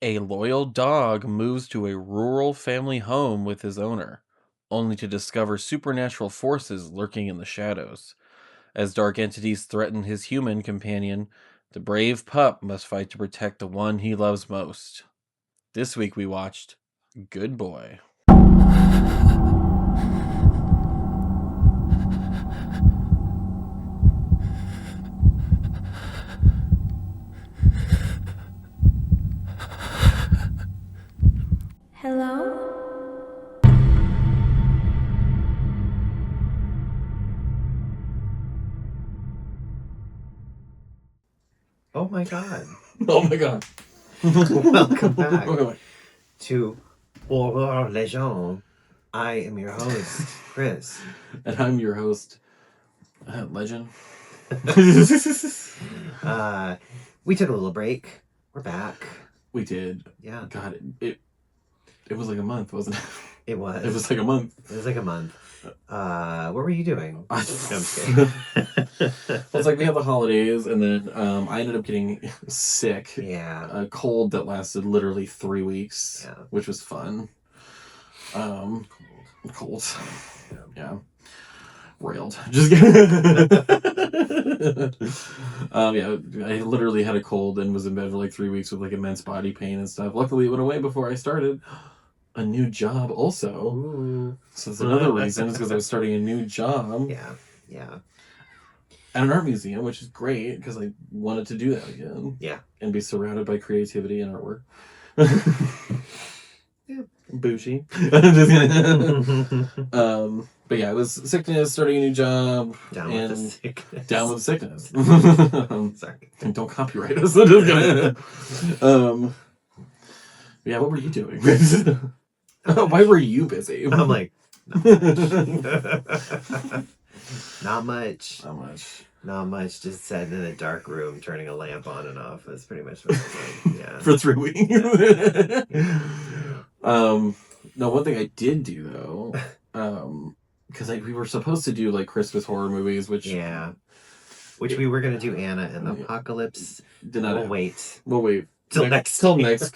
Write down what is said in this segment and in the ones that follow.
A loyal dog moves to a rural family home with his owner, only to discover supernatural forces lurking in the shadows. As dark entities threaten his human companion, the brave pup must fight to protect the one he loves most. This week we watched Good Boy. Hello? Oh my god. Oh my god. Welcome back to HorrorLegendPod. I am your host, Chris. And I'm your host, Legend. We took a little break. We're back. We did. Yeah. God, it was like a month, wasn't it? It was. It was like a month. It was like a month. What were you doing? I'm just kidding. It's like we had the holidays, and then I ended up getting sick. Yeah. A cold that lasted literally 3 weeks, which was fun. Cold. Yeah. Railed. Just kidding. Yeah, I literally had a cold and was in bed for like 3 weeks with like immense body pain and stuff. Luckily, it went away before I started a new job also. Ooh. So that's another reason, is because I was starting a new job. Yeah. At an art museum, which is great because I wanted to do that again. Yeah. And be surrounded by creativity and artwork. Yeah. Bougie. But yeah, it was sickness, starting a new job. Down with the sickness. Down with the sickness. Sorry. And don't copyright us. I'm just kidding. Yeah, what were you doing? Why were you busy? I'm like, not much. Not much. Just sat in a dark room, turning a lamp on and off. That's pretty much what I did. Yeah. For 3 weeks. No, one thing I did do though, because we were supposed to do like Christmas horror movies, which we were gonna do Anna and the Apocalypse. Did not. We'll wait till next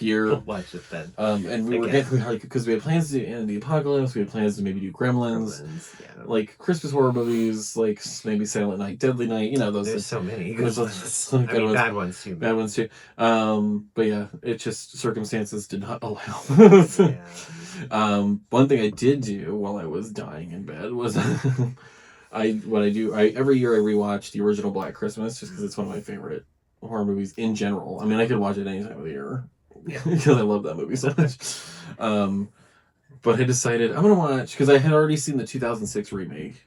year. We'll watch it then. And we were getting because we had plans to do Anna and the Apocalypse. We had plans to maybe do Gremlins. Like Christmas horror movies, like maybe Silent Night, Deadly Night. You know those. There's so many good ones. Bad ones too. Bad ones too. But yeah, it just circumstances did not allow. One thing I did do while I was dying in bed was every year I rewatch the original Black Christmas just because it's one of my favorite horror movies in general. I mean, I could watch it any time of the year because I love that movie so much. But I decided I'm gonna watch, because I had already seen the 2006 remake,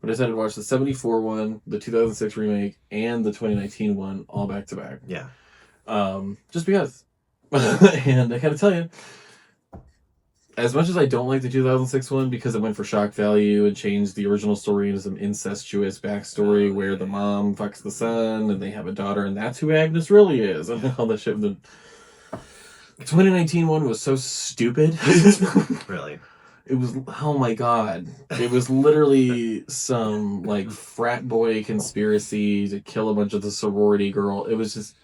but I decided to watch the 74 one, the 2006 remake, and the 2019 one all back to back. Yeah. Just because. And I gotta tell you, as much as I don't like the 2006 one because it went for shock value and changed the original story into some incestuous backstory where the mom fucks the son and they have a daughter and that's who Agnes really is and all that shit. The 2019 one was so stupid. Really? It was, oh my god. It was literally some like frat boy conspiracy to kill a bunch of the sorority girl. It was just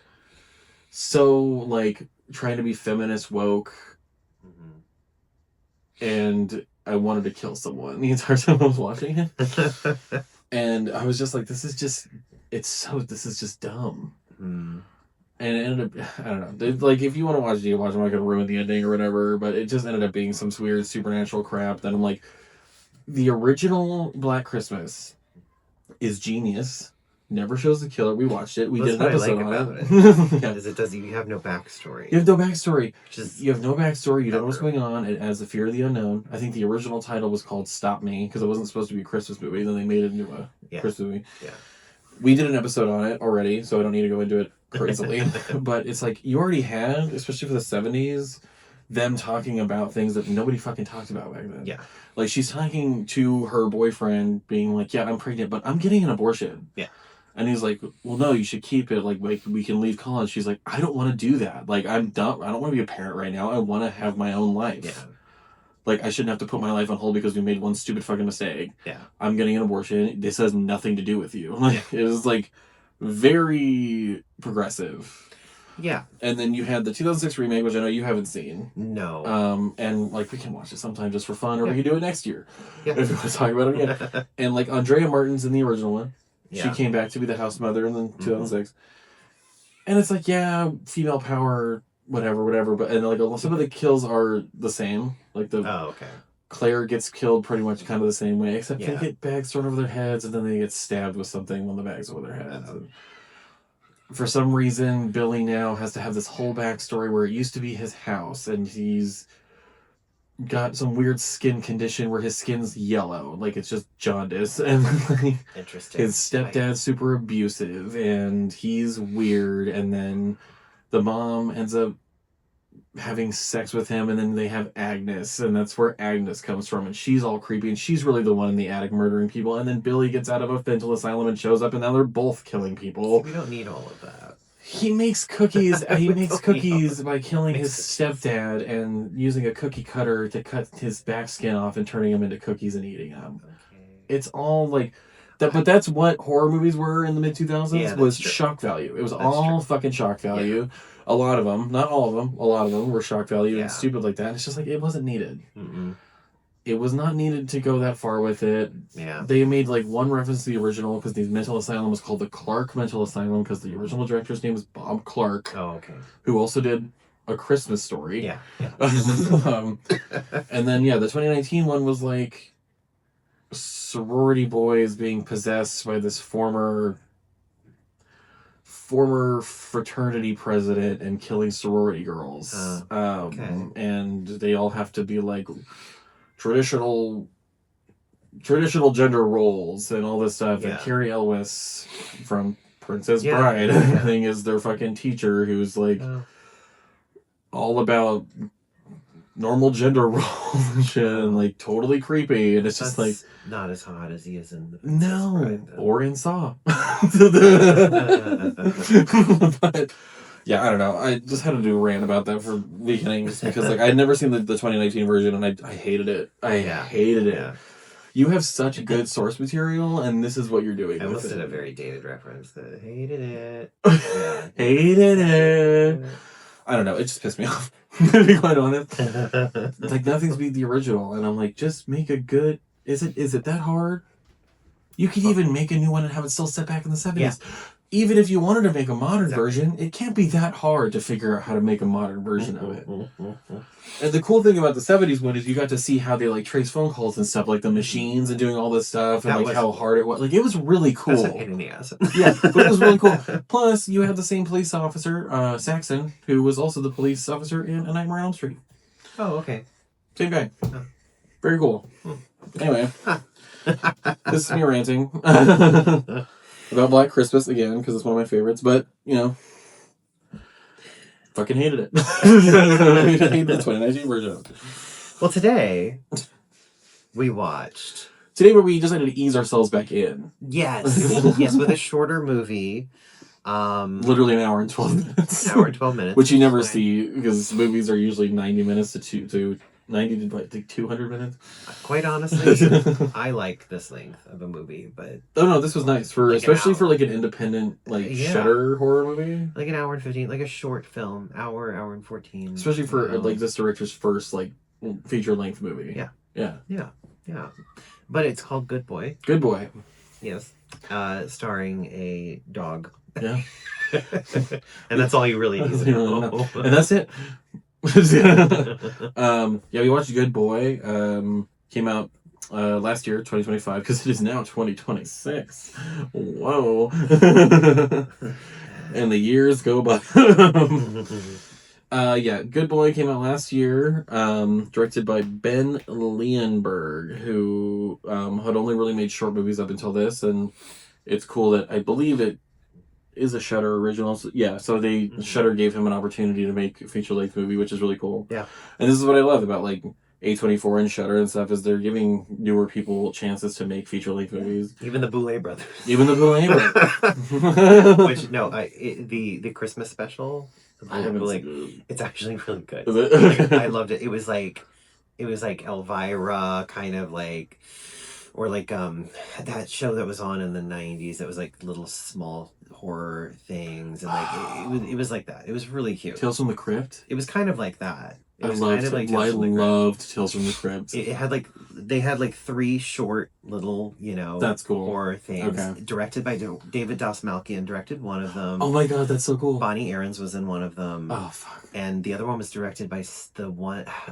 so like trying to be feminist woke. And I wanted to kill someone the entire time I was watching it. And I was just like, this is just dumb. And it ended up, I don't know. Like, if you want to watch it, you watch it. I'm not going to ruin the ending or whatever, but it just ended up being some weird supernatural crap that I'm like, the original Black Christmas is genius. Never shows the killer. We watched it. We did an episode on it. You have no backstory. You have no backstory. You have no backstory. You don't know what's going on. It adds the fear of the unknown. I think the original title was called Stop Me because it wasn't supposed to be a Christmas movie. Then they made it into a Christmas movie. Yeah. We did an episode on it already, so I don't need to go into it crazily. But it's like you already had, especially for the 70s, them talking about things that nobody fucking talked about back then. Yeah. Like she's talking to her boyfriend being like, yeah, I'm pregnant, but I'm getting an abortion. Yeah. And he's like, well, no, you should keep it. Like we can leave college. She's like, I don't want to do that. Like, I'm done. I don't want to be a parent right now. I want to have my own life. Yeah. Like, I shouldn't have to put my life on hold because we made one stupid fucking mistake. Yeah. I'm getting an abortion. This has nothing to do with you. Like, it was, like, very progressive. Yeah. And then you had the 2006 remake, which I know you haven't seen. No. And like we can watch it sometime just for fun, or we can do it next year if we want to talk about it again. And like Andrea Martin's in the original one. She came back to be the house mother in the 2006. And it's like, yeah, female power, whatever. But and like some of the kills are the same. Like Claire gets killed pretty much kind of the same way, except they get bags thrown over their heads, and then they get stabbed with something when the bag's over their heads. For some reason, Billy now has to have this whole backstory where it used to be his house, and he's got some weird skin condition where his skin's yellow, like it's just jaundice, and like interesting. His stepdad's super abusive, and he's weird, and then the mom ends up having sex with him, and then they have Agnes, and that's where Agnes comes from, and she's all creepy, and she's really the one in the attic murdering people, and then Billy gets out of a mental asylum and shows up, and now they're both killing people. We don't need all of that. He makes cookies. He makes cookies by killing his stepdad and using a cookie cutter to cut his back skin off and turning him into cookies and eating them. Okay. It's all like that, but that's what horror movies were in the mid 2000s. Was shock value. It was all fucking shock value. Yeah. A lot of them, not all of them. A lot of them were shock value and stupid like that. It's just like it wasn't needed. Mm-mm. It was not needed to go that far with it. Yeah. They made like one reference to the original because the mental asylum was called the Clark Mental Asylum because the original director's name is Bob Clark. Oh, okay. Who also did A Christmas Story. Yeah. And then, the 2019 one was like sorority boys being possessed by this former fraternity president and killing sorority girls. And they all have to be like traditional gender roles and all this stuff. And Carrie Elwes from Princess Bride thing is their fucking teacher who's like all about normal gender roles and shit and like totally creepy, and it's just like not as hot as he is in the Princess Bride, or in Saw. But yeah, I don't know. I just had to do a rant about that for beginnings because like I'd never seen the 2019 version and I hated it. I hated it. Yeah. You have such good source material, and this is what you're doing. I listed a very dated reference. That hated it. Hated it. I don't know. It just pissed me off. To be quite honest, it's like nothing's beat the original, and I'm like, just make a good. Is it that hard? You could even make a new one and have it still set back in the 70s. Yeah. Even if you wanted to make a modern version, it can't be that hard to figure out how to make a modern version of it. And the cool thing about the 70s one is you got to see how they like trace phone calls and stuff, like the machines and doing all this stuff, and like how hard it was. Like it was really cool. That's a pain in the ass. Yeah, but it was really cool. Plus, you had the same police officer, Saxon, who was also the police officer in A Nightmare on Elm Street. Oh, okay. Same guy. Oh. Very cool. Anyway, this is me ranting. About Black Christmas again, because it's one of my favorites, but, fucking hated it. I hated the 2019 version. Well, today, we watched... Today we decided to ease ourselves back in. Yes. Yes, with a shorter movie. Literally an hour and 12 minutes. An hour and 12 minutes. Which you never see, because movies are usually 90 minutes to 90 to like 200 minutes. Quite honestly, I like this length of a movie, but no, this was nice for like especially for like an independent Shudder horror movie. Like an hour and 15, like a short film, hour and 14. Especially for like this director's first like feature length movie. Yeah. But it's called Good Boy. Good Boy. Yes. Starring a dog. Yeah. And that's all you really need to know. And that's it. We watched Good Boy. Came out last year, 2025, because it is now 2026. Whoa. And the years go by. Good Boy came out last year, directed by Ben Leonberg, who had only really made short movies up until this, and it's cool that I believe it is a Shudder original. So Shudder gave him an opportunity to make a feature-length movie, which is really cool. Yeah. And this is what I love about like A24 and Shudder and stuff, is they're giving newer people chances to make feature-length movies. Even the Boulet brothers. Which the Christmas special, it's actually really good. Is it? I loved it. It was like Elvira, kind of like, or like that show that was on in the 90s that was like little small horror things, and like it was like that. It was really cute. Tales from the Crypt. It was kind of like that. I loved Tales from the Crypt. It had like they had like 3 short little that's cool horror things. Okay. Directed by David Dastmalchian directed one of them. Oh my god, that's so cool. Bonnie Aarons was in one of them. Oh fuck. And the other one was directed by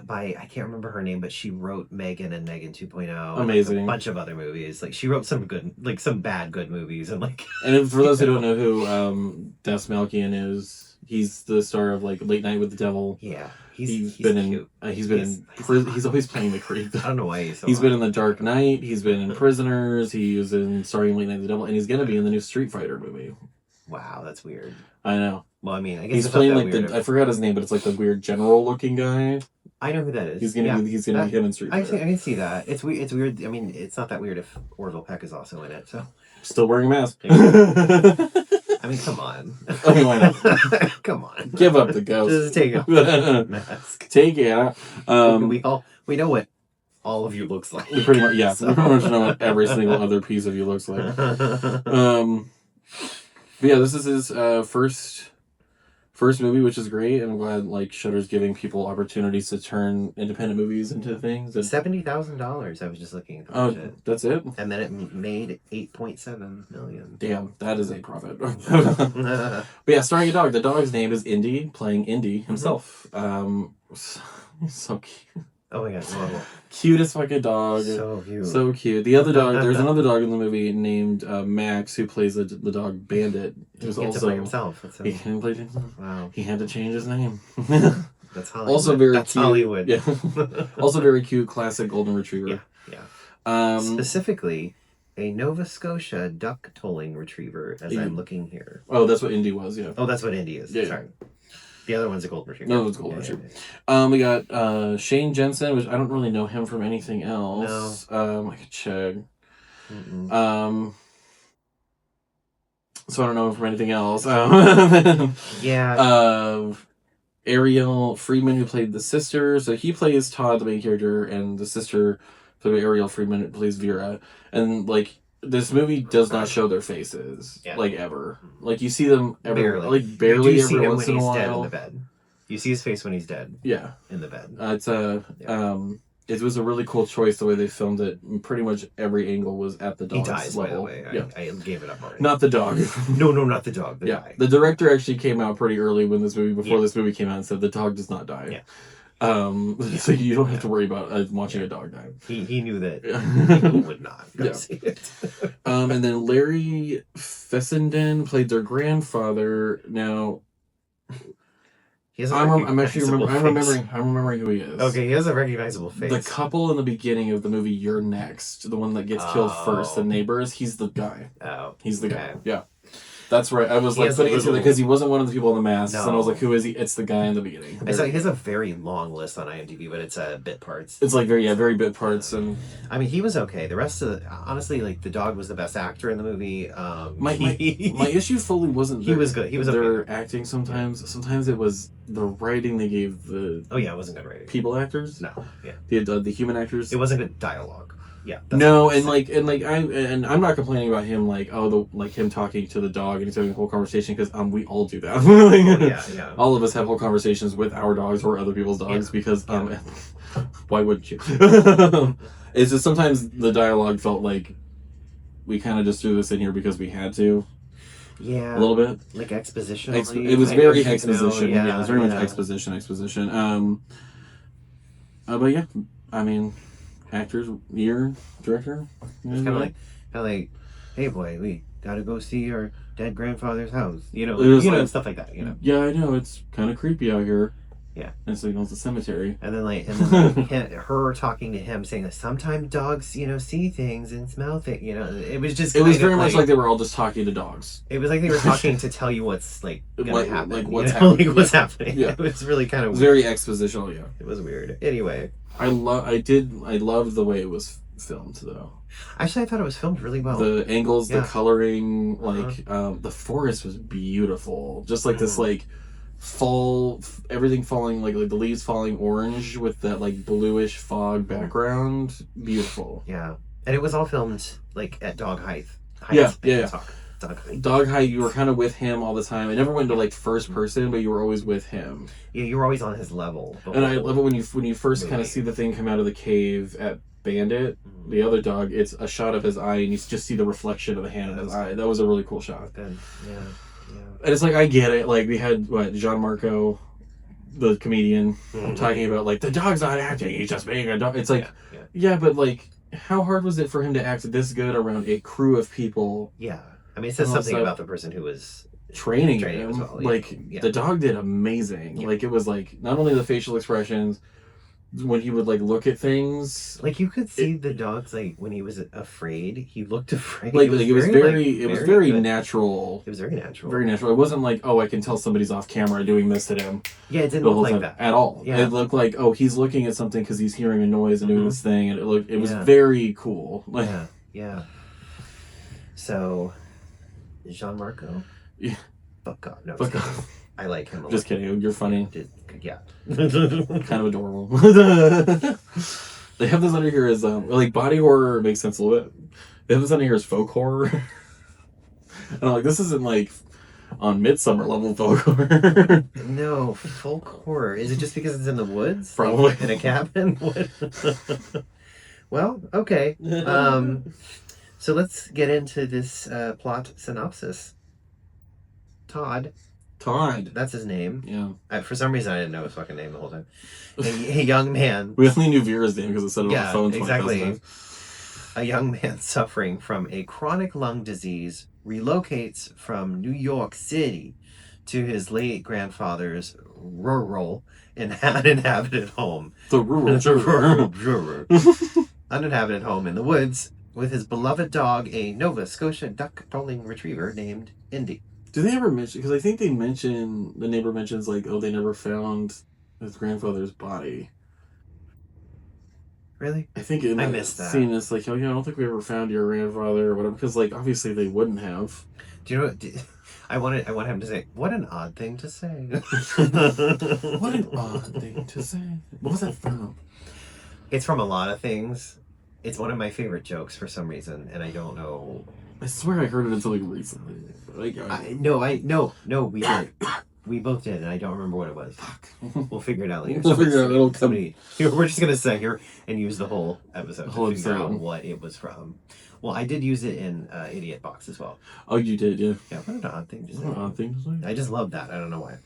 I can't remember her name, but she wrote Megan and Megan 2.0. Amazing. And a bunch of other movies. Like she wrote some bad good movies and like. And for those who don't know who Dastmalchian is, he's the star of like Late Night with the Devil. Yeah. He's been in prison. He's always playing the creep. I don't know why he's been in The Dark Knight. He's been in Prisoners. He was in starring Late Night with the Devil, and he's gonna be in the new Street Fighter movie. Wow, that's weird. I know. Well, I mean, I guess he's playing like I forgot his name, but it's like the weird general looking guy. I know who that is. He's gonna be him in Street Fighter. I can see that. It's weird. I mean, it's not that weird if Orville Peck is also in it. So still wearing a mask. I mean, come on. I mean, why not? Come on. Give up the ghost. Just take off the mask. Take it out. We know what all of you looks like. We pretty much, yeah. So. We pretty much know what every single other piece of you looks like. But yeah, this is his first movie, which is great, and I'm glad like Shudder's giving people opportunities to turn independent movies into things. And $70,000. I was just looking at it. That's it. And then it made $8.7 million. Damn, that is a profit. But yeah, starring a dog. The dog's name is Indy, playing Indy himself. So cute. Oh my god, cutest fucking dog. So cute. So cute. The other dog, there's another dog in the movie named Max who plays the dog Bandit. He can't play himself. He can play himself. Wow. He had to change his name. That's Hollywood. Also very That's cute. Hollywood. Yeah. Also very cute, classic golden retriever. Yeah. Specifically, a Nova Scotia duck tolling retriever, as I'm looking here. Oh, that's what Indy was, yeah. Oh, that's what Indy is. Yeah. Sorry. The other one's a golden retriever. No, it's a golden retriever. Yeah. We got Shane Jensen, which I don't really know him from anything else. No. I could check. So I don't know him from anything else. Yeah. Ariel Friedman, who played the sister. So he plays Todd, the main character, and the sister, played by Ariel Friedman, plays Vera. And like, this movie does not show their faces, like ever. Like you see them barely every once in a while. Dead in the bed. You see his face when he's dead. Yeah, in the bed. It was a really cool choice the way they filmed it. Pretty much every angle was at the dog's level. He dies, level. by the way. I gave it up already. Not the dog. No, not the dog. The guy. The director actually came out pretty early when this movie came out and said the dog does not die. Yeah. So you don't have to worry about watching a dog die. He knew that people would not go see it. And then Larry Fessenden played their grandfather. Now, I'm remembering who he is. Okay, he has a recognizable face. The couple in the beginning of the movie You're Next, the one that gets killed first, the neighbors, he's the guy. Oh. He's the guy. Yeah. That's right. I was like putting it together because he wasn't one of the people in the masks, and I was like, "Who is he?" It's the guy in the beginning. I saw he has a very long list on IMDb, but it's bit parts. It's like very bit parts, and I mean, he was okay. The rest of honestly, like the dog was the best actor in the movie. My issue fully wasn't. He was good. He was their acting sometimes. Sometimes it was the writing they gave the. Oh yeah, it wasn't good writing. People actors. No. Yeah. The human actors. It wasn't good dialogue. Yeah. No, and I'm not complaining about him him talking to the dog and he's having a whole conversation because we all do that. All of us have whole conversations with our dogs or other people's dogs because why wouldn't you? It's just sometimes the dialogue felt like we kind of just threw this in here because we had to. Yeah, a little bit like exposition. It was very exposition. It was very much exposition. But yeah, I mean. Actors, director. It's kind of like, hey boy, we gotta go see your dead grandfather's house. And stuff like that. Yeah, I know it's kind of creepy out here. Yeah, and so it's a cemetery. And then her talking to him, saying that sometimes dogs, see things and smell things. It was just. It was very much like they were all just talking to dogs. It was like they were talking to tell you what's gonna happen, like what's happening. What's happening. Yeah, it was really kind of. It was very expositional. Yeah, it was weird. Anyway. I loved the way it was filmed though. Actually, I thought it was filmed really well. The angles, the coloring, the forest was beautiful. Just like this everything falling like the leaves falling orange with that bluish fog background. Beautiful. Yeah. And it was all filmed at dog height. Yeah. Dog High, you were kind of with him all the time. It never went to like first person, but you were always with him. Yeah, you were always on his level. And I love it when you first kind of see the thing come out of the cave at Bandit, the other dog. It's a shot of his eye, and you just see the reflection of the hand in his eye. That was a really cool shot. Good. Yeah. And it's like, I get it. Like, we had Gianmarco, the comedian, talking about like the dog's not acting; he's just being a dog. It's like, yeah, but like, how hard was it for him to act this good around a crew of people? Yeah. I mean, it says something about the person who was training him. As well. The dog did amazing. Yeah. Like, it was like not only the facial expressions, when he would like look at things, like you could see the dog's like when he was afraid, he looked afraid. Like it was very natural. It was very natural. Very natural. It wasn't like, oh, I can tell somebody's off camera doing this to him. Yeah, it didn't look like that at all. Yeah. It looked like, oh, he's looking at something because he's hearing a noise and doing this thing, and it was very cool. Like, yeah. So, Gianmarco. Yeah. Fuck off. No, I like him a lot. Just kidding. You're funny. Yeah. Kind of adorable. They have this under here as like body horror makes sense a little bit. They have this under here as folk horror. And I'm like, this isn't like on Midsummer level folk horror. No, folk horror. Is it just because it's in the woods? Probably. Like, in a cabin? Well, okay. So let's get into this plot synopsis. Todd. That's his name. Yeah. For some reason, I didn't know his fucking name the whole time. A young man. We only knew Vera's name because it said it on the phone. Exactly. A young man suffering from a chronic lung disease relocates from New York City to his late grandfather's rural uninhabited home. The rural. Uninhabited home in the woods with his beloved dog, a Nova Scotia duck-calling retriever named Indy. Do they ever mention? Because I think the neighbor mentions like, oh, they never found his grandfather's body. Really? I think I missed that scene. It's like, oh yeah, I don't think we ever found your grandfather or whatever. Because like, obviously they wouldn't have. Do you know what? I want him to say, what an odd thing to say. What an odd thing to say. What was that from? It's from a lot of things. It's one of my favorite jokes for some reason, and I don't know. I swear I heard it until like recently. Like, no, we did. We both did, and I don't remember what it was. Fuck. We'll figure it out later. We'll figure it out. It'll come. We're just gonna sit here and use the whole episode to figure out what it was from. Well, I did use it in Idiot Box as well. Oh, you did, yeah. Yeah, what an odd thing to say. What an odd thing to say. I just love that. I don't know why.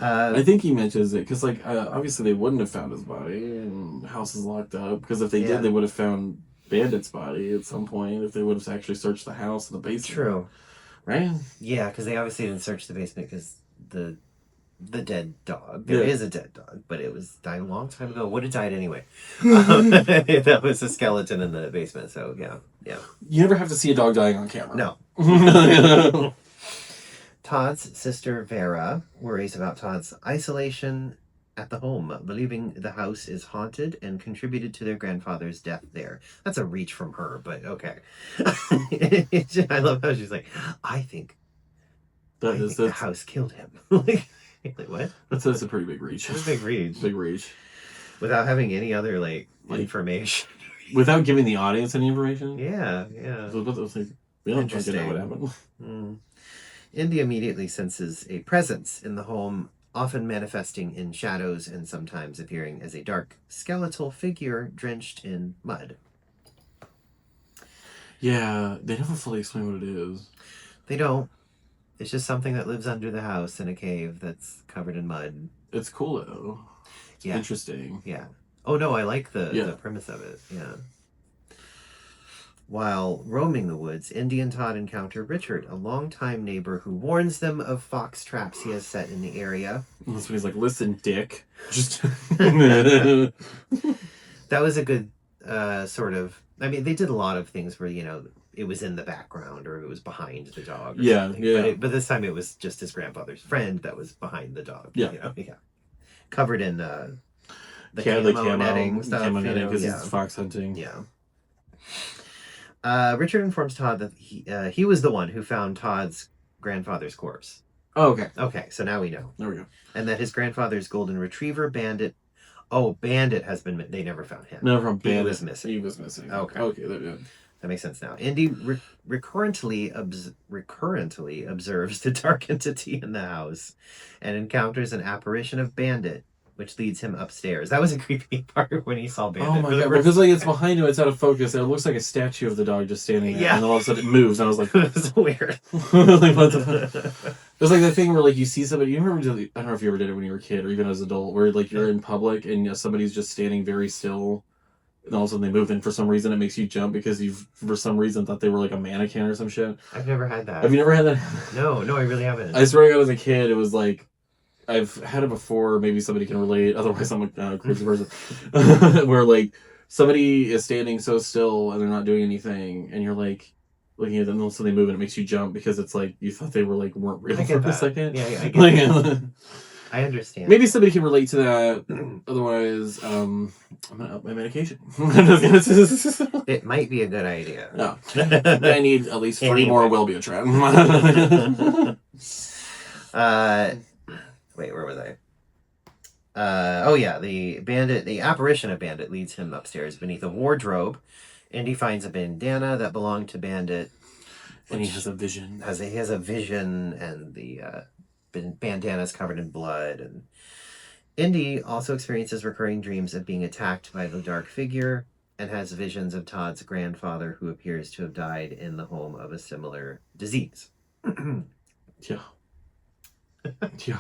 I think he mentions it because, like, obviously they wouldn't have found his body, and the house is locked up. Because if they did, they would have found Bandit's body at some point. If they would have actually searched the house and the basement. True. Right? Yeah, because they obviously didn't search the basement because the dead dog. There is a dead dog, but it was died a long time ago. Would have died anyway. That was a skeleton in the basement. So yeah. You never have to see a dog dying on camera. No. Todd's sister Vera worries about Todd's isolation at the home, believing the house is haunted and contributed to their grandfather's death there. That's a reach from her, but okay. I love how she's like, I think the house killed him. like what? That's a pretty big reach. That's a big reach. Big reach. Without having any other information. Without giving the audience any information? Yeah. We don't think what happened. Indy immediately senses a presence in the home, often manifesting in shadows and sometimes appearing as a dark, skeletal figure drenched in mud. Yeah, they never fully explain what it is. They don't. It's just something that lives under the house in a cave that's covered in mud. It's cool, though. It's interesting. Yeah. Oh, no, I like the premise of it. Yeah. While roaming the woods, Indy and Todd encounter Richard, a longtime neighbor who warns them of fox traps he has set in the area. And that's when he's like, listen, dick. Just That was a good sort of... I mean, they did a lot of things where, it was in the background or it was behind the dog. Or something. But this time it was just his grandfather's friend that was behind the dog. Yeah. Covered in the camo netting stuff. Camo netting because it's fox hunting. Yeah. Richard informs Todd that he was the one who found Todd's grandfather's corpse. Oh, okay. Okay, so now we know. There we go. And that his grandfather's golden retriever, Bandit... Oh, Bandit has been... They never found him. Never found Bandit. He was missing. Okay. Okay, there you go. That makes sense now. Indy recurrently observes the dark entity in the house and encounters an apparition of Bandit, which leads him upstairs. That was a creepy part when he saw Bandit. Oh my god! Because like it's behind him, it's out of focus, and it looks like a statue of the dog just standing there. Yeah. And all of a sudden it moves, and I was like, "It's weird." Like what the fuck? It's like that thing where like you see somebody. You remember? I don't know if you ever did it when you were a kid or even as an adult, where like you're in public and somebody's just standing very still. And all of a sudden they move in for some reason. It makes you jump because you've, for some reason, thought they were like a mannequin or some shit. I've never had that. Have you never had that? No, I really haven't. I swear to God, as a kid, it was like, I've had it before. Maybe somebody can relate. Otherwise, I'm a crazy person. Where like somebody is standing so still and they're not doing anything, and you're like looking at them, and all of a sudden they move and it makes you jump because it's like you thought they were like weren't real for a second. Yeah, I get like, that. I understand. Maybe somebody can relate to that. Otherwise, I'm gonna up my medication. It might be a good idea. No, I need at least 3 more Wellbutrin. Wait, where was I? Oh yeah, the apparition of Bandit leads him upstairs beneath a wardrobe, and he finds a bandana that belonged to Bandit. And he has a vision. He has a vision, and the bandana is covered in blood. And Indy also experiences recurring dreams of being attacked by the dark figure and has visions of Todd's grandfather, who appears to have died in the home of a similar disease. Yeah. Yeah.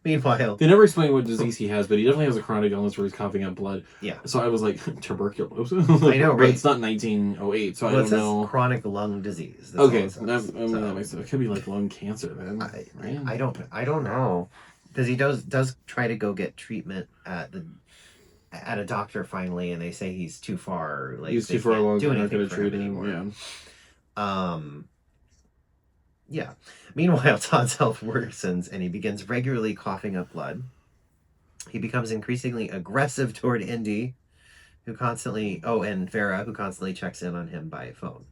Meanwhile, they never explain what disease he has, but he definitely has a chronic illness where he's coughing up blood. Yeah. So I was like, tuberculosis. I know, right? But it's not 1908, so I don't know. Chronic lung disease. That's okay, that makes sense. It could be like lung cancer then. Right? I don't know, because he does try to go get treatment at a doctor finally, and they say he's too far. Like he's too far along. Do Not going to treat him anymore. Yeah. Yeah. Meanwhile, Todd's health worsens and he begins regularly coughing up blood. He becomes increasingly aggressive toward Indy, and Vera, who constantly checks in on him by phone.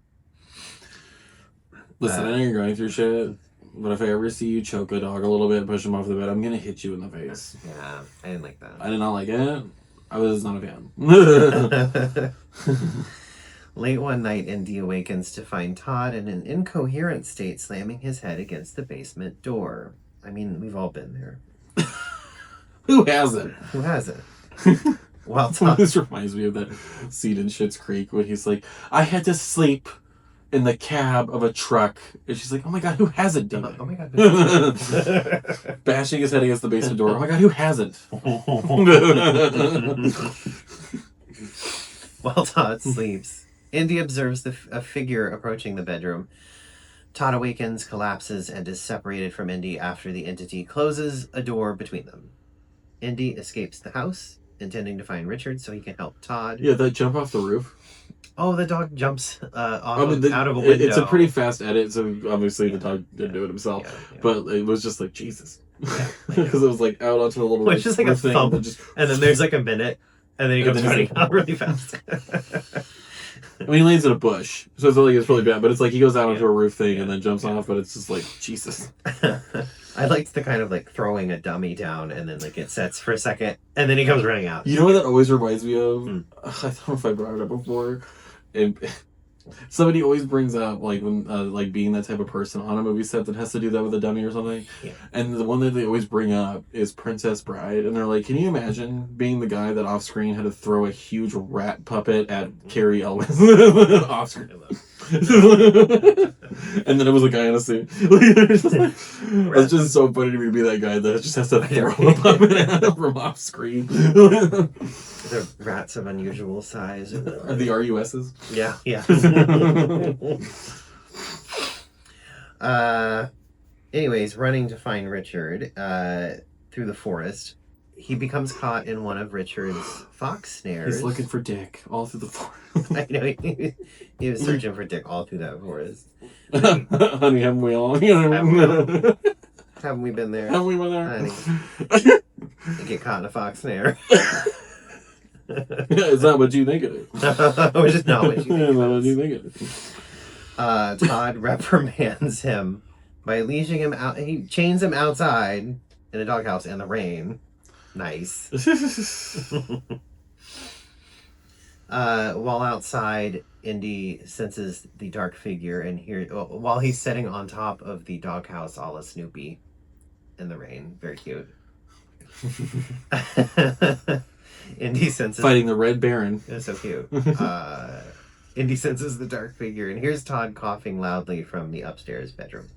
Listen, I know you're going through shit, but if I ever see you choke a dog a little bit and push him off the bed, I'm going to hit you in the face. Yeah, I didn't like that. I did not like it. I was not a fan. Late one night, Indy awakens to find Todd in an incoherent state, slamming his head against the basement door. I mean, we've all been there. Who hasn't? Who hasn't? Well, Todd... This reminds me of that scene in Schitt's Creek when he's like, I had to sleep in the cab of a truck. And she's like, oh my God, who hasn't done it? Oh my God. Bashing his head against the basement door. Oh my God, who hasn't? While Todd sleeps, Indy observes a figure approaching the bedroom. Todd awakens, collapses, and is separated from Indy after the entity closes a door between them. Indy escapes the house, intending to find Richard so he can help Todd. Yeah, that jump off the roof. Oh, the dog jumps out of a window. It's a pretty fast edit, so obviously the dog didn't do it himself. Yeah. But it was just like, Jesus. Because it was like out onto a little... It's just like a thump, and then there's like a minute, and then he comes running out really fast. I mean, he lands in a bush, so it's like it's really bad. But it's like he goes out onto a roof thing and then jumps off. But it's just like Jesus. I liked the kind of like throwing a dummy down and then like it sets for a second and then he comes running out. You know what that always reminds me of? I don't know if I brought it up before. Somebody always brings up like when like being that type of person on a movie set that has to do that with a dummy or something. Yeah. And the one that they always bring up is Princess Bride, and they're like, "Can you imagine being the guy that off screen had to throw a huge rat puppet at Carrie Elwes off screen?" And then it was a guy in a suit. It's just so funny to me to be that guy that just has to throw a puppet at him from off screen. The rats of unusual size. Are the RUSs? Yeah. Anyways, running to find Richard through the forest, he becomes caught in one of Richard's fox snares. He's looking for Dick all through the forest. I know, he was searching for Dick all through that forest. Honey, haven't we all? Haven't we been there? Haven't we been there? Honey. You get caught in a fox snare. Is that what you think it is? Or just not what you think what you think it is. Todd reprimands him by leashing him out. He chains him outside in a doghouse in the rain. Nice. While outside, Indy senses the dark figure and while he's sitting on top of the doghouse, a la Snoopy in the rain. Very cute. Indy senses fighting the Red Baron. It's so cute. Indy senses the dark figure and hears Todd coughing loudly from the upstairs bedroom.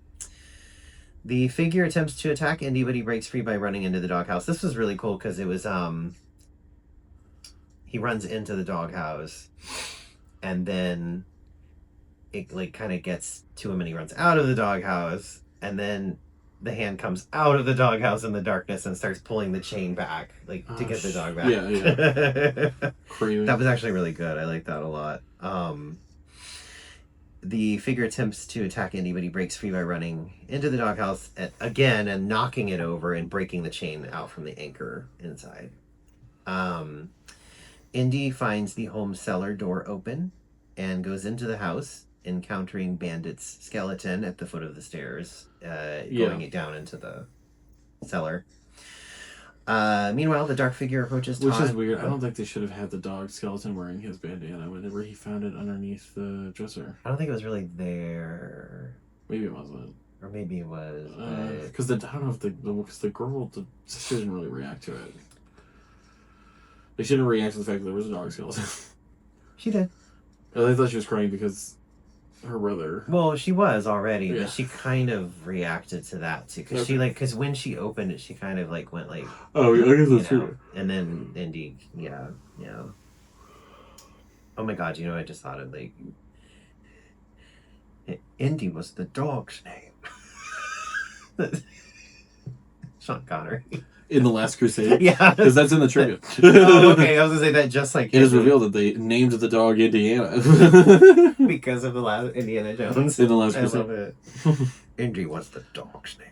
The figure attempts to attack Indy, but he breaks free by running into the doghouse. This was really cool because it was he runs into the doghouse, and then it like kind of gets to him, and he runs out of the doghouse, and then the hand comes out of the doghouse in the darkness and starts pulling the chain back, like to get the dog back. Yeah. Crazy. That was actually really good. I like that a lot. The figure attempts to attack Indy, but he breaks free by running into the doghouse again and knocking it over and breaking the chain out from the anchor inside. Indy finds the home cellar door open and goes into the house, encountering Bandit's skeleton at the foot of the stairs, going it down into the cellar. Meanwhile, the dark figure approaches Todd. Which is weird. I don't think they should have had the dog skeleton wearing his bandana whenever he found it underneath the dresser. I don't think it was really there. Maybe it wasn't. Or maybe it was. Because I don't know if the sister didn't really react to it. They shouldn't react to the fact that there was a dog skeleton. She did. I thought she was crying because her brother. Well, she was already, but she kind of reacted to that too. Because because when she opened it, she kind of like went like. Oh, I guess that's true. And then Indy, yeah. Oh my God! You know, I just thought of like. Indy was the dog's name. Sean Connery. In The Last Crusade? Yeah. Because that's in the trivia. Oh, okay. I was going to say that just like... It is revealed that they named the dog Indiana. Because of the last Indiana Jones. In The Last Crusade. I love it. Indy was the dog's name.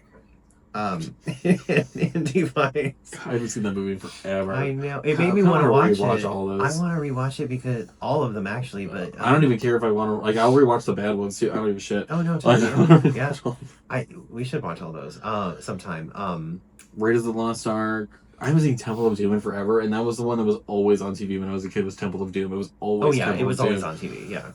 Indy finds... I haven't seen that movie in forever. I know. It made me want to watch it. All those. I want to rewatch it because... All of them, actually, but... I don't even care if I want to... Like, I'll rewatch the bad ones, too. I don't give a shit. Oh, no. Totally. Yeah. We should watch all those sometime. Raiders of the Lost Ark. I haven't seen Temple of Doom in forever, and that was the one that was always on TV when I was a kid. Was Temple of Doom? It was always. It was always on TV. Yeah.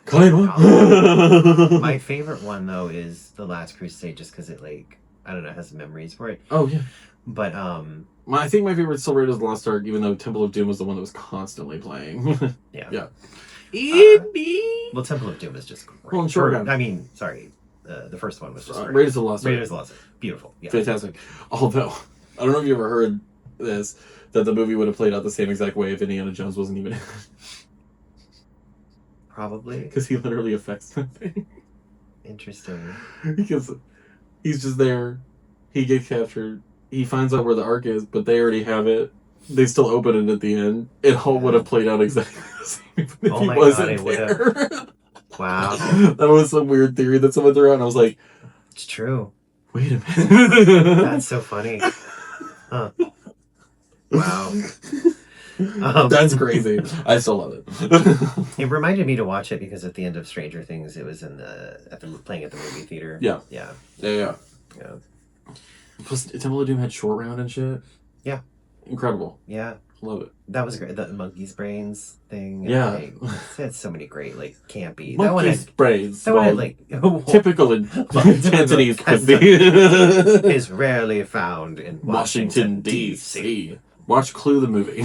Kalima. My favorite one though is The Last Crusade, just because it I don't know, has memories for it. Oh yeah. But I think my favorite is still Raiders of the Lost Ark, even though Temple of Doom was the one that was constantly playing. Yeah. Well, Temple of Doom is just great. Well, sure. The first one was just great. Raiders of the Lost Ark. Raiders of the Lost Ark. Beautiful. Yeah. Fantastic. Although, I don't know if you ever heard this, that the movie would have played out the same exact way if Indiana Jones wasn't even in it. Probably. Because he literally affects that thing. Interesting. Because he's just there. He gets captured. He finds out where the Ark is, but they already have it. They still open it at the end. It all would have played out exactly the same if he wasn't there. Wow. That was some weird theory that someone threw out, and I was like... It's true. Wait a minute. That's so funny. Huh. Wow. That's crazy. I still love it. It reminded me to watch it because at the end of Stranger Things, it was playing at the movie theater. Yeah. Plus, Temple of Doom had Short Round and shit. Yeah. Incredible. Yeah. Love it. That was great. The Monkey's Brains thing. Yeah. It had so many great, campy. Monkey's Brains. That one had, typical in Cantonese cuisine. is rarely found in Washington, D.C. Watch Clue the movie.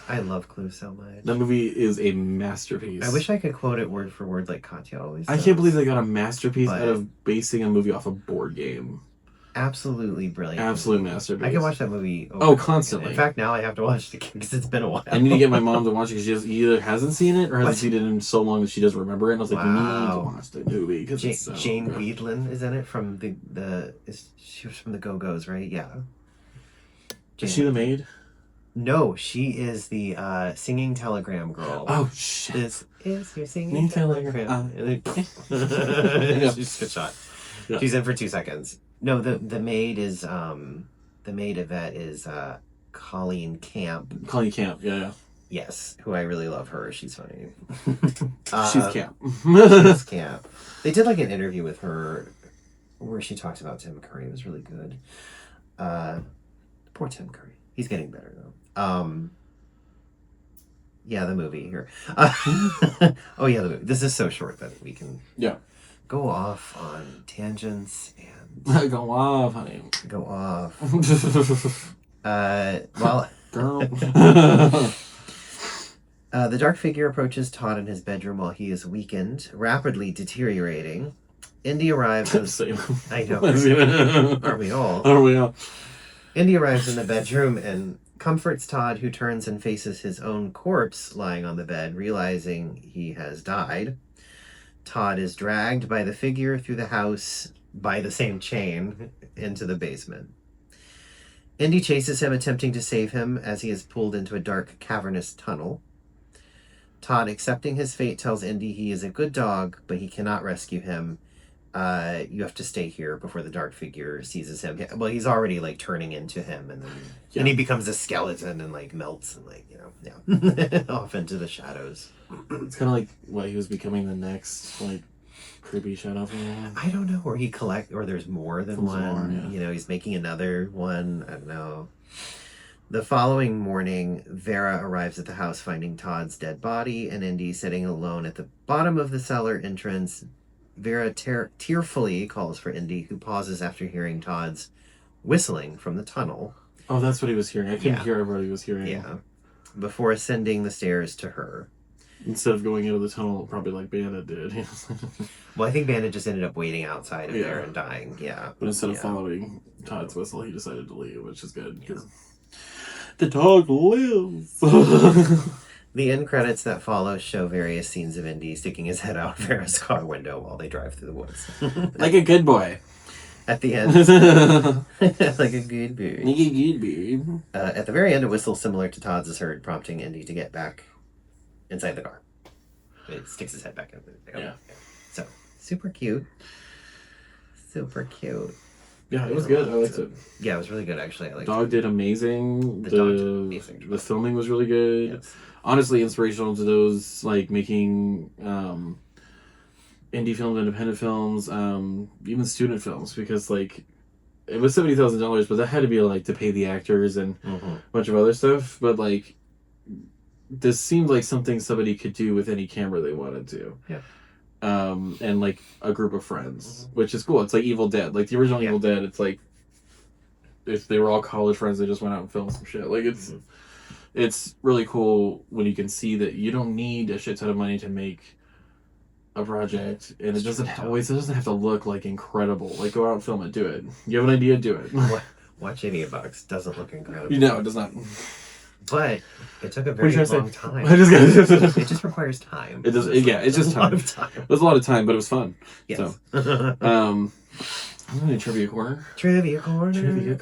I love Clue so much. That movie is a masterpiece. I wish I could quote it word for word like Katya always I does. can't believe they got a masterpiece out of basing a movie off a board game. Absolutely brilliant. Absolute masterpiece. I can watch that movie constantly. In fact, now I have to watch it again because it's been a while. I need to get my mom to watch it because she either hasn't seen it or hasn't seen it in so long that she doesn't remember it. And I was like, you need to watch the movie because it's so Jane good. Weedland is in it from she was from the Go-Go's, right? Yeah. Is she the maid? No, she is the singing telegram girl. Oh shit! This is your singing telegram. She's a good shot. Yeah. She's in for 2 seconds. No, the maid is the maid Yvette is Colleen Camp. Colleen Camp, yeah. Yes, who I really love her. She's funny. She's Camp. She's Camp. They did an interview with her where she talks about Tim Curry. It was really good. Poor Tim Curry. He's getting better though. Yeah, the movie here. Oh yeah, the movie. This is so short that we can go off on tangents and go off, honey. Go off. Well, girl. The dark figure approaches Todd in his bedroom while he is weakened, rapidly deteriorating. Indy arrives. I know. Aren't we all? Are we all? Indy arrives in the bedroom and comforts Todd, who turns and faces his own corpse lying on the bed, realizing he has died. Todd is dragged by the figure through the house by the same chain into the basement. Indy chases him, attempting to save him as he is pulled into a dark, cavernous tunnel. Todd, accepting his fate, tells Indy he is a good dog, but he cannot rescue him. You have to stay here before the dark figure seizes him. Well, he's already like turning into him, and then he becomes a skeleton and like melts and like off into the shadows. It's kind of like what he was becoming the next like creepy shadow thing. I don't know, or there's more than one. He's making another one. I don't know. The following morning, Vera arrives at the house, finding Todd's dead body and Indy sitting alone at the bottom of the cellar entrance. Vera tearfully calls for Indy, who pauses after hearing Todd's whistling from the tunnel. Oh, that's what he was hearing. I couldn't hear what he was hearing. Yeah. Before ascending the stairs to her. Instead of going into the tunnel, probably like Bandit did. Well, I think Bandit just ended up waiting outside of there and dying. Yeah. But instead of following Todd's whistle, he decided to leave, which is good because the dog lives. The end credits that follow show various scenes of Indy sticking his head out Vera's car window while they drive through the woods. Like a good boy. At the end. Like a good boy. Like a good boy. At the very end, a whistle similar to Todd's is heard, prompting Indy to get back inside the car. It sticks his head back in. Yeah. So, super cute. Super cute. Yeah, it was good. I liked it. Yeah, it was really good, actually. I liked Dog did amazing. The filming was really good. Yes. Honestly, inspirational to those like making indie films, independent films, even student films, because like it was $70,000, but that had to be like to pay the actors and a bunch of other stuff. But like this seemed like something somebody could do with any camera they wanted to. Yeah. And like a group of friends, which is cool. It's like Evil Dead, like the original Evil Dead. It's like if they were all college friends, they just went out and filmed some shit. Like it's really cool when you can see that you don't need a shit ton of money to make a project, and it doesn't have to look like incredible. Like go out and film it, do it. You have an idea, do it. Watch $80. Doesn't look incredible. No, it does not. But it took a very long time. It just requires time. It does. It's just time. It was a lot of time, but it was fun. Yes. So, I'm gonna trivia corner. Trivia corner.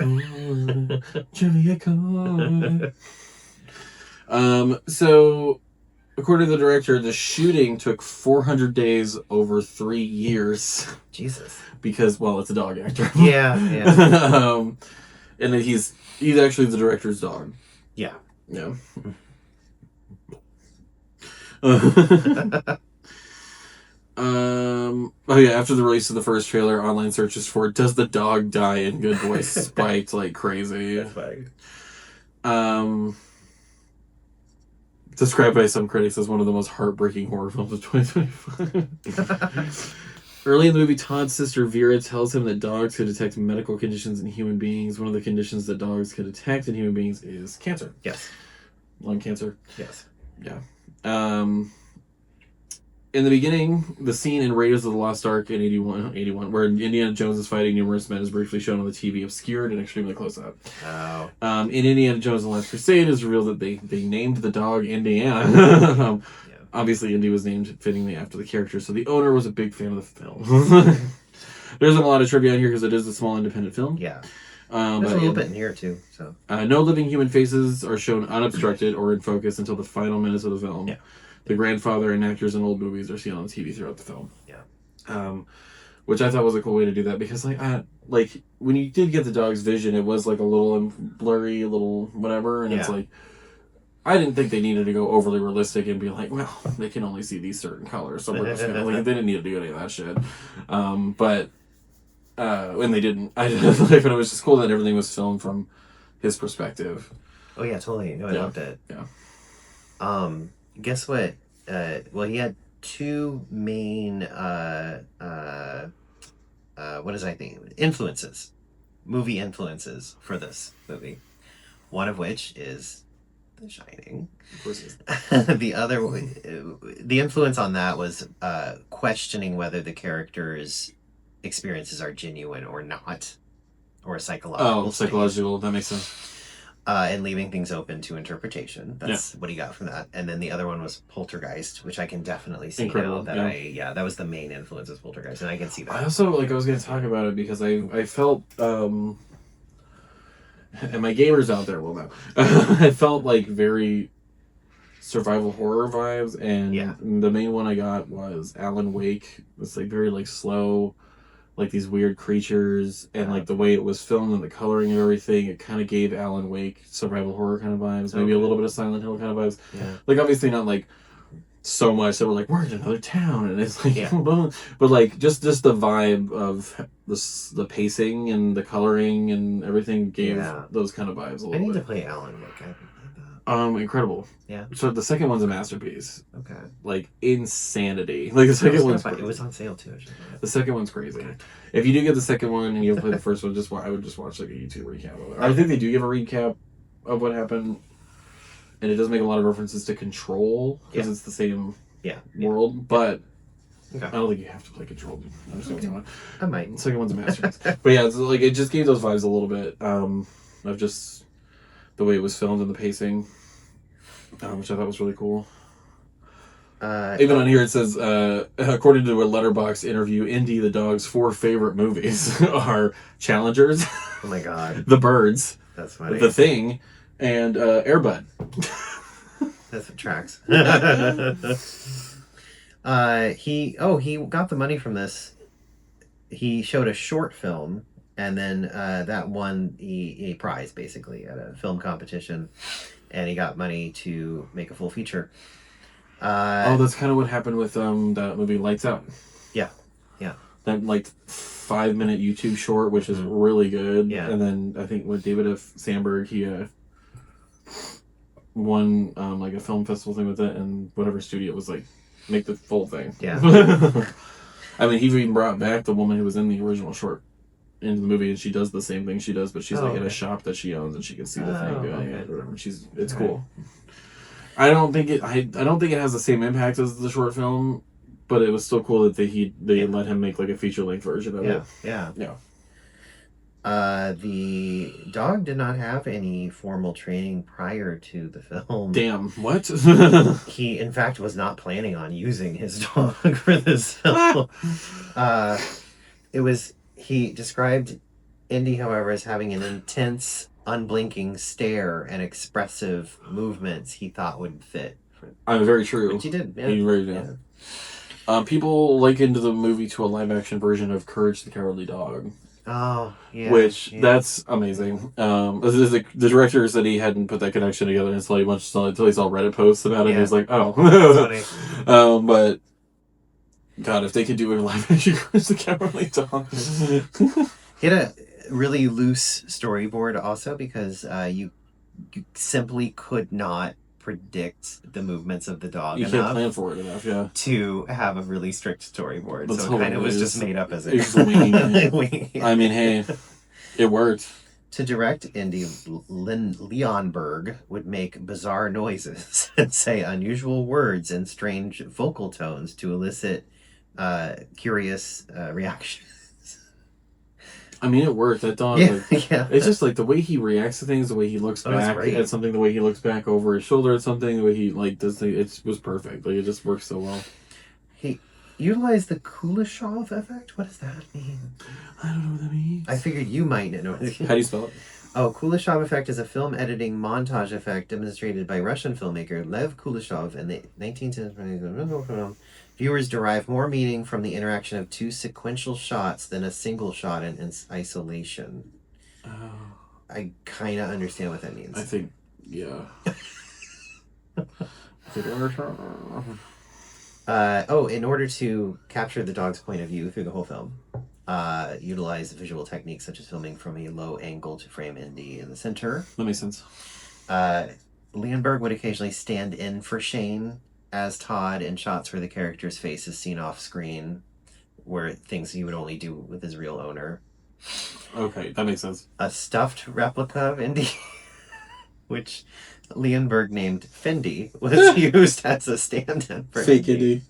So, according to the director, the shooting took 400 days over 3 years. Jesus. Because, well, it's a dog actor. Yeah. And then he's actually the director's dog. Yeah. Yeah. After the release of the first trailer, online searches for "Does the dog die in Good Boy" spiked like crazy. Described by some critics as one of the most heartbreaking horror films of 2025. Early in the movie, Todd's sister Vera tells him that dogs can detect medical conditions in human beings. One of the conditions that dogs can detect in human beings is cancer. Yes. Lung cancer. Yes. Yeah. In the beginning, the scene in Raiders of the Lost Ark in 81, where Indiana Jones is fighting numerous men, is briefly shown on the TV, obscured and extremely close up. Oh. In Indiana Jones and the Last Crusade, it is revealed that they named the dog Indiana. Obviously, Indy was named fittingly after the character, so the owner was a big fan of the film. There isn't a lot of trivia on here because it is a small independent film. Yeah. There's a little bit in here, too. So no living human faces are shown unobstructed or in focus until the final minutes of the film. Yeah. The grandfather and actors in old movies are seen on the TV throughout the film. Yeah. Which I thought was a cool way to do that because, like when you did get the dog's vision, it was like a little blurry, a little whatever, and it's like I didn't think they needed to go overly realistic and be like, well, they can only see these certain colors, so we're just gonna, like, they didn't need to do any of that shit. But when they didn't, I just but it was just cool that everything was filmed from his perspective. Oh yeah, totally. No, I loved it. Yeah. Guess what? Well, he had two main what is I think movie influences for this movie. One of which is The Shining. Of course it is. The influence on that was questioning whether the character's experiences are genuine or not, or a psychological. Oh, psychological. That makes sense. And leaving things open to interpretation. That's what he got from that. And then the other one was Poltergeist, which I can definitely see now that that was the main influence of Poltergeist, and I can see that. I also I was going to talk about it because I felt and my gamers out there will know. I felt like very survival horror vibes, and the main one I got was Alan Wake. It's like very like slow, like these weird creatures, and like the way it was filmed and the coloring and everything, it kind of gave Alan Wake survival horror kind of vibes, maybe a little bit of Silent Hill kind of vibes. Yeah. Like obviously not like so much that we're like we're in another town and it's like but like just the vibe of the pacing and the coloring and everything gave those kind of vibes a little bit. I need to play Alan Wake. I haven't played that. Incredible. Yeah. So the second one's a masterpiece. Okay. Like insanity. Like the second one's it was on sale too. The second one's crazy. Okay. If you do get the second one and you don't play the first one, I would just watch like a YouTube recap of it. I think they do give a recap of what happened, and it does make a lot of references to Control because it's the same world, but I don't think you have to play Control. I might. The second one's a masterpiece. But yeah, it's like it just gave those vibes a little bit of just the way it was filmed and the pacing, which I thought was really cool. Even on here it says, according to a Letterboxd interview, Indy the dog's 4 favorite movies are Challengers, oh my god, The Birds, that's funny, The Thing, and Air Bud. That's what tracks. He got the money from this. He showed a short film, and then that won a prize basically at a film competition, and he got money to make a full feature. That's kind of what happened with that movie Lights Out. Yeah. That like 5-minute YouTube short, which is really good. Yeah. And then I think with David F. Sandberg, he won like a film festival thing with it, and whatever studio was like, make the full thing. Yeah. I mean, he even brought back the woman who was in the original short into the movie, and she does the same thing she does, but she's in a shop that she owns, and she can see the thing going or whatever. It's cool. I don't think it has the same impact as the short film, but it was still cool that they let him make like a feature length version of it. Yeah. The dog did not have any formal training prior to the film. Damn, what? He, in fact, was not planning on using his dog for this film. He described Indy, however, as having an intense, unblinking stare and expressive movements he thought would fit. Very true. Which he did. Yeah. He really did. Yeah. People likened the movie to a live-action version of Courage the Cowardly Dog. Oh, yeah. That's amazing. The director said he hadn't put that connection together until he saw Reddit posts about it. And he was like, oh. That's funny. But, God, if they could do a live-action Courage the Cowardly Dog. He had a really loose storyboard also because you simply could not predict the movements of the dog enough. You can't plan for it enough, to have a really strict storyboard. That's so it kind of was just made up as it. I mean, hey, it worked. To direct Indy, Leonberg would make bizarre noises and say unusual words and strange vocal tones to elicit curious reactions. I mean, it worked. That dog, it's just like the way he reacts to things, the way he looks back at something, the way he looks back over his shoulder at something, the way he does things, it was perfect. Like it just works so well. He utilized the Kuleshov effect. What does that mean? I don't know what that means. I figured you might know. How do you spell it? Oh, Kuleshov effect is a film editing montage effect demonstrated by Russian filmmaker Lev Kuleshov in the 1910s. Viewers derive more meaning from the interaction of 2 sequential shots than a single shot in isolation. Oh. I kind of understand what that means. I think, yeah. In order to capture the dog's point of view through the whole film, utilize visual techniques such as filming from a low angle to frame Indy in the center. That makes sense. Leonberg would occasionally stand in for Shane as Todd in shots where the character's face is seen off screen, where things he would only do with his real owner. Okay, that makes sense. A stuffed replica of Indy, which Leonberg named Fendi, was used as a stand-in for Fake Indy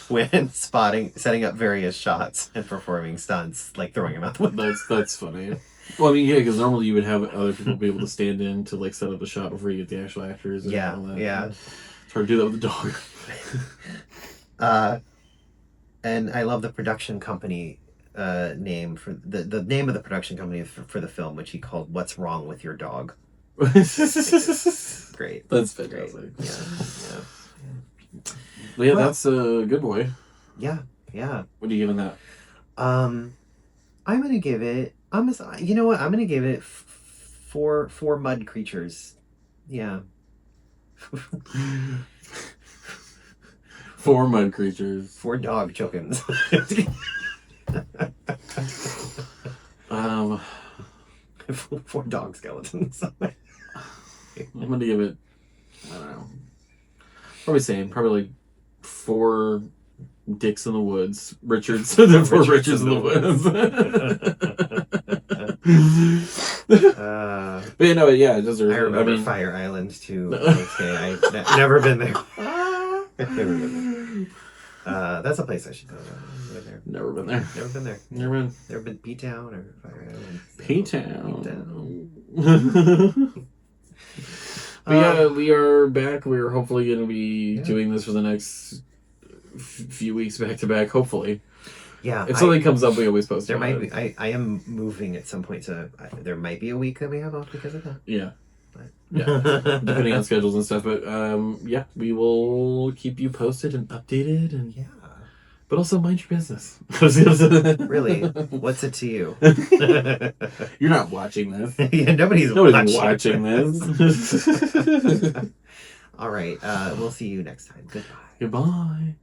when setting up various shots and performing stunts, like throwing him out the window. That's funny. Well, I mean, yeah, because normally you would have other people be able to stand in to like set up the shot before you get the actual actors. And all that. Yeah. It's hard to do that with the dog. And I love the production company name for the name of the production company for the film, which he called "What's Wrong with Your Dog." Great. That's fantastic. Great. Yeah. Yeah, that's a good boy. Yeah. What are you giving that? I'm gonna give it. You know what? I'm gonna give it four mud creatures. Yeah. 4 mud creatures. 4 dog chokins. 4 dog skeletons. I'm gonna give it, I don't know, probably like 4 dicks in the woods. Richards. 4 Richards in the woods. But you know, yeah, it deserves. I remember Fire Island too. Okay, I've never been there. That's a place I should go. Never been there. Never been P-Town or Fire Island. P-Town. But yeah, we are back. We're hopefully going to be doing this for the next few weeks back to back. Hopefully. Yeah. If something comes up, we always post. There might be. I am moving at some point, so there might be a week that we have off because of that. Yeah. Depending on schedules and stuff, but yeah, we will keep you posted and updated, and but also mind your business. Really, what's it to you? You're not watching this. Yeah, nobody's watching this. All right, we'll see you next time. Goodbye. Goodbye.